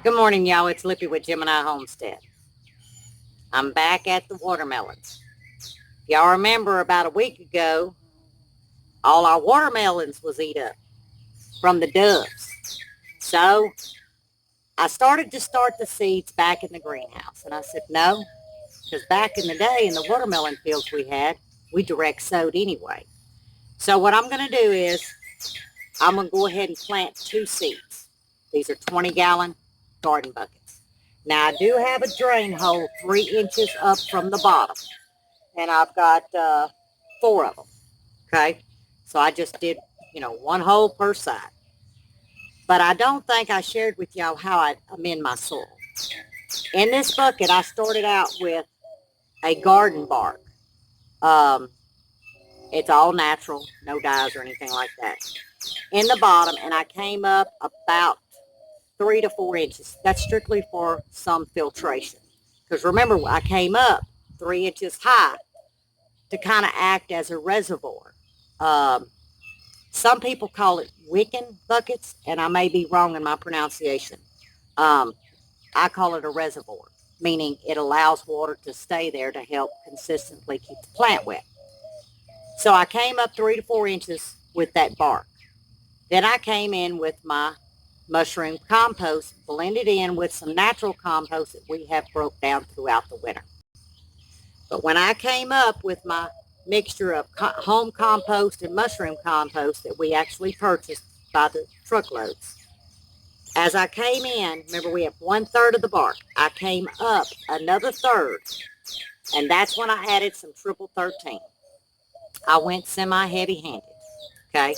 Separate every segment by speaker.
Speaker 1: Good morning, y'all. It's Lippy with Gemini Homestead. I'm back at the watermelons. Y'all remember about a week ago, all our watermelons was eat up from the doves. So I started to start the seeds back in the greenhouse. And I said, no, because back in the day in the watermelon fields we direct sowed anyway. So what I'm going to do is I'm going to go ahead and plant 2 seeds. These are 20-gallon garden buckets. Now, I do have a drain hole 3 inches up from the bottom, and I've got 4 of them, okay? So I just did, 1 hole per side. But I don't think I shared with y'all how I amend my soil. In this bucket, I started out with a garden bark. It's all natural, no dyes or anything like that. In the bottom, and I came up about 3 to 4 inches. That's strictly for some filtration. Because remember, I came up 3 inches high to kind of act as a reservoir. Some people call it Wiccan buckets, and I may be wrong in my pronunciation. I call it a reservoir, meaning it allows water to stay there to help consistently keep the plant wet. So I came up 3 to 4 inches with that bark. Then I came in with my mushroom compost, blended in with some natural compost that we have broke down throughout the winter. But when I came up with my mixture of home compost and mushroom compost that we actually purchased by the truckloads, as I came in, remember we have 1/3 of the bark, I came up another third, and that's when I added some triple 13. I went semi-heavy handed, okay?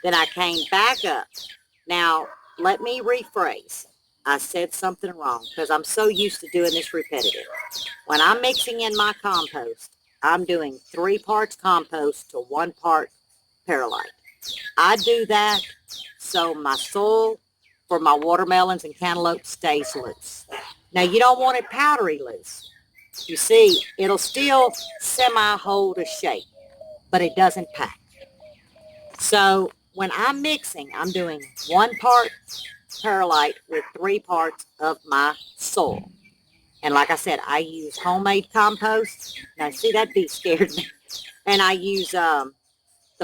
Speaker 1: Then I came back up. Now, let me rephrase. I said something wrong because I'm so used to doing this repetitive. When I'm mixing in my compost, I'm doing 3 parts compost to 1 part perlite. I do that so my soil for my watermelons and cantaloupe stays loose. Now, you don't want it powdery loose. You see, it'll still semi-hold a shape, but it doesn't pack. So when I'm mixing, I'm doing 1 part perlite with 3 parts of my soil. And like I said, I use homemade compost. Now, see, that bee scared me. And I use the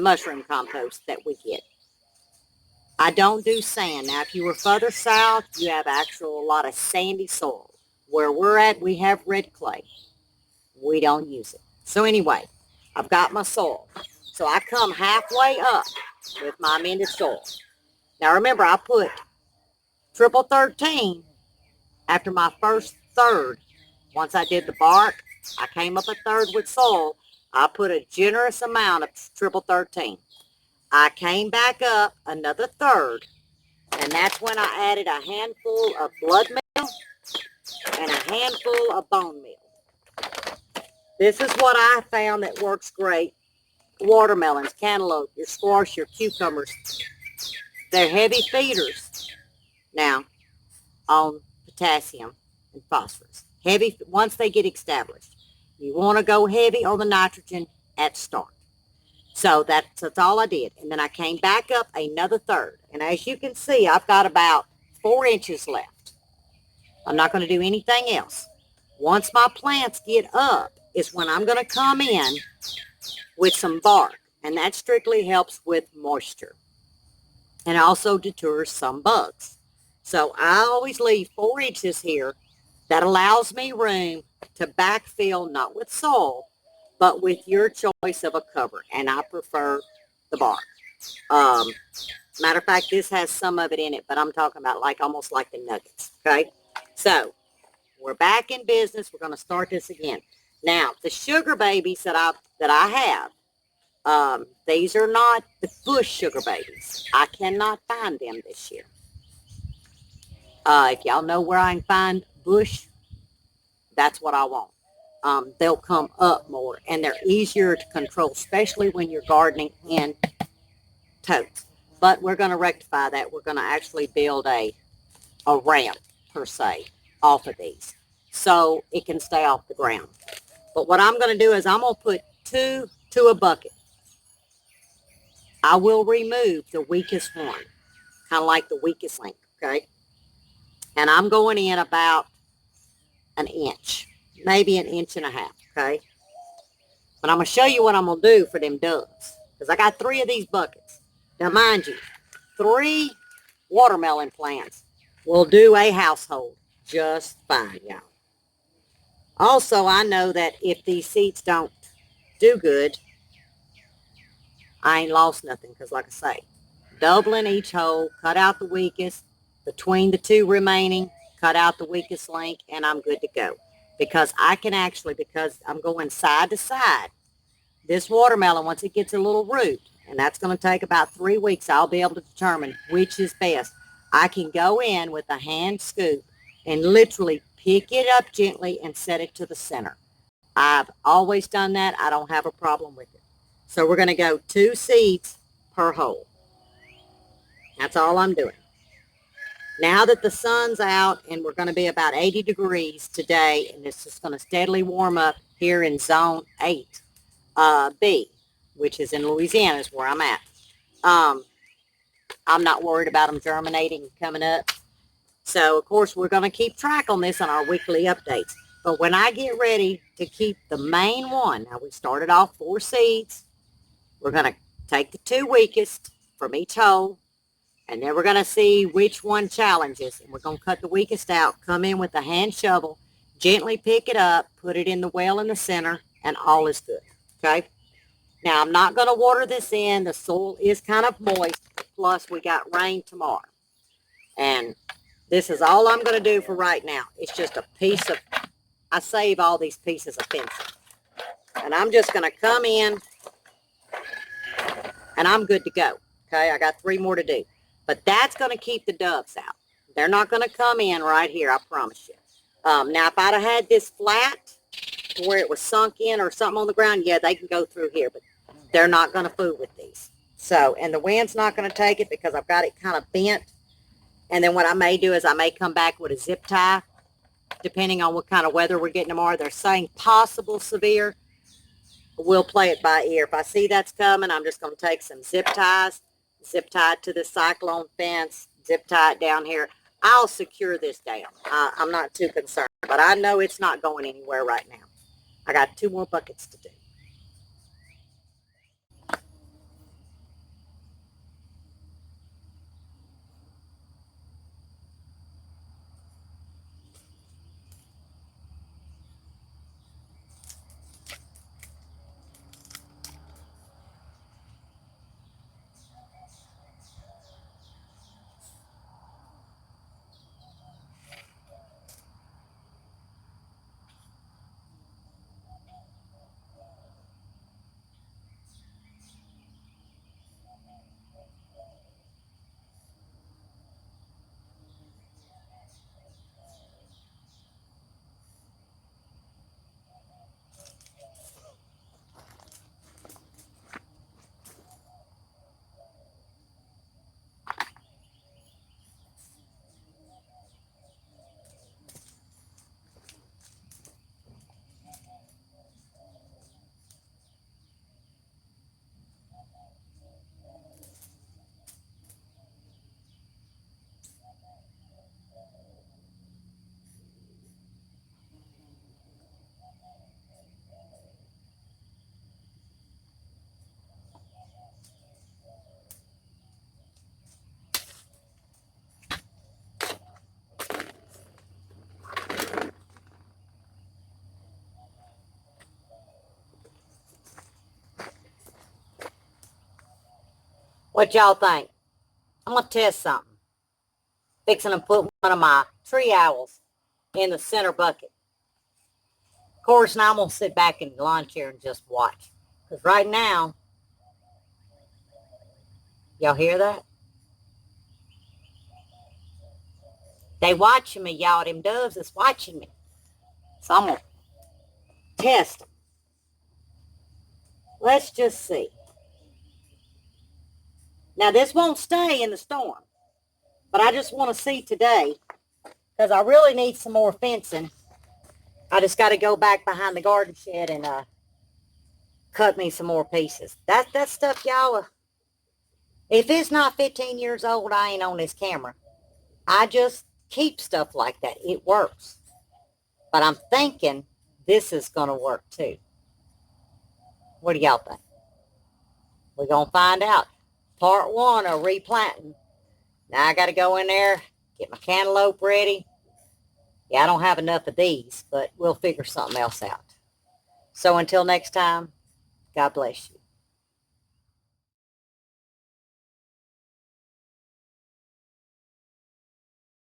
Speaker 1: mushroom compost that we get. I don't do sand. Now, if you were further south, you have a lot of sandy soil. Where we're at, we have red clay. We don't use it. So anyway, I've got my soil. So I come halfway up with my amended soil. Now remember, I put triple 13 after my first third. Once I did the bark, I came up a third with soil. I put a generous amount of triple 13. I came back up another third, and that's when I added a handful of blood meal and a handful of bone meal. This is what I found that works great. Watermelons, cantaloupe, your squash, your cucumbers. They're heavy feeders now on potassium and phosphorus. Heavy once they get established. You want to go heavy on the nitrogen at start. So that's all I did. And then I came back up another third. And as you can see, I've got about 4 inches left. I'm not going to do anything else. Once my plants get up is when I'm going to come in with some bark, and that strictly helps with moisture and also deters some bugs. So I always leave 4 inches here. That allows me room to backfill, not with soil, but with your choice of a cover, and I prefer the bark. Matter of fact, this has some of it in it, but I'm talking about almost like the nuggets, okay? So we're back in business. We're going to start this again. Now, the sugar babies that I have, these are not the bush sugar babies. I cannot find them this year. If y'all know where I can find bush, that's what I want. They'll come up more, and they're easier to control, especially when you're gardening in totes. But we're going to rectify that. We're going to actually build a ramp, per se, off of these so it can stay off the ground. But what I'm going to do is I'm going to put 2 to a bucket. I will remove the weakest one, kind of like the weakest link, okay? And I'm going in about an inch, maybe an inch and a half, okay? But I'm going to show you what I'm going to do for them doves. Because I got 3 of these buckets. Now, mind you, 3 watermelon plants will do a household just fine, y'all. Also, I know that if these seeds don't do good, I ain't lost nothing. Because like I say, doubling each hole, cut out the weakest, between the 2 remaining, cut out the weakest link, and I'm good to go. Because I can actually, because I'm going side to side, this watermelon, once it gets a little root, and that's going to take about 3 weeks, I'll be able to determine which is best. I can go in with a hand scoop and literally pick it up gently and set it to the center. I've always done that. I don't have a problem with it. So we're going to go 2 seeds per hole. That's all I'm doing. Now that the sun's out and we're going to be about 80 degrees today, and it's just going to steadily warm up here in zone 8. B, which is in Louisiana, is where I'm at. I'm not worried about them germinating and coming up. So, of course, we're going to keep track on this on our weekly updates. But when I get ready to keep the main one, now we started off 4 seeds. We're going to take the 2 weakest from each hole, and then we're going to see which one challenges. And we're going to cut the weakest out, come in with a hand shovel, gently pick it up, put it in the well in the center, and all is good. Okay. Now, I'm not going to water this in. The soil is kind of moist. Plus, we got rain tomorrow. And this is all I'm going to do for right now. It's just a piece of, I save all these pieces of fencing. And I'm just going to come in, and I'm good to go. Okay. I got 3 more to do. But that's going to keep the doves out. They're not going to come in right here, I promise you. Now, if I'd have had this flat, where it was sunk in or something on the ground, yeah, they can go through here, but they're not going to fool with these. So, and the wind's not going to take it because I've got it kind of bent. And then what I may do is I may come back with a zip tie, depending on what kind of weather we're getting tomorrow. They're saying possible severe. We'll play it by ear. If I see that's coming, I'm just going to take some zip ties, zip tie it to the cyclone fence, zip tie it down here. I'll secure this down. I'm not too concerned, but I know it's not going anywhere right now. I got 2 more buckets to do. What y'all think? I'm going to test something. Fixing to put one of my tree owls in the center bucket. Of course, now I'm going to sit back in the lawn chair and just watch. Because right now, y'all hear that? They watching me, y'all. Them doves is watching me. So I'm going to test them. Let's just see. Now, this won't stay in the storm. But I just want to see today, because I really need some more fencing. I just got to go back behind the garden shed and cut me some more pieces. That stuff, y'all, if it's not 15 years old, I ain't on this camera. I just keep stuff like that. It works. But I'm thinking this is going to work too. What do y'all think? We're going to find out. Part 1 of replanting. Now I got to go in there, get my cantaloupe ready. Yeah, I don't have enough of these, but we'll figure something else out. So until next time, God bless you.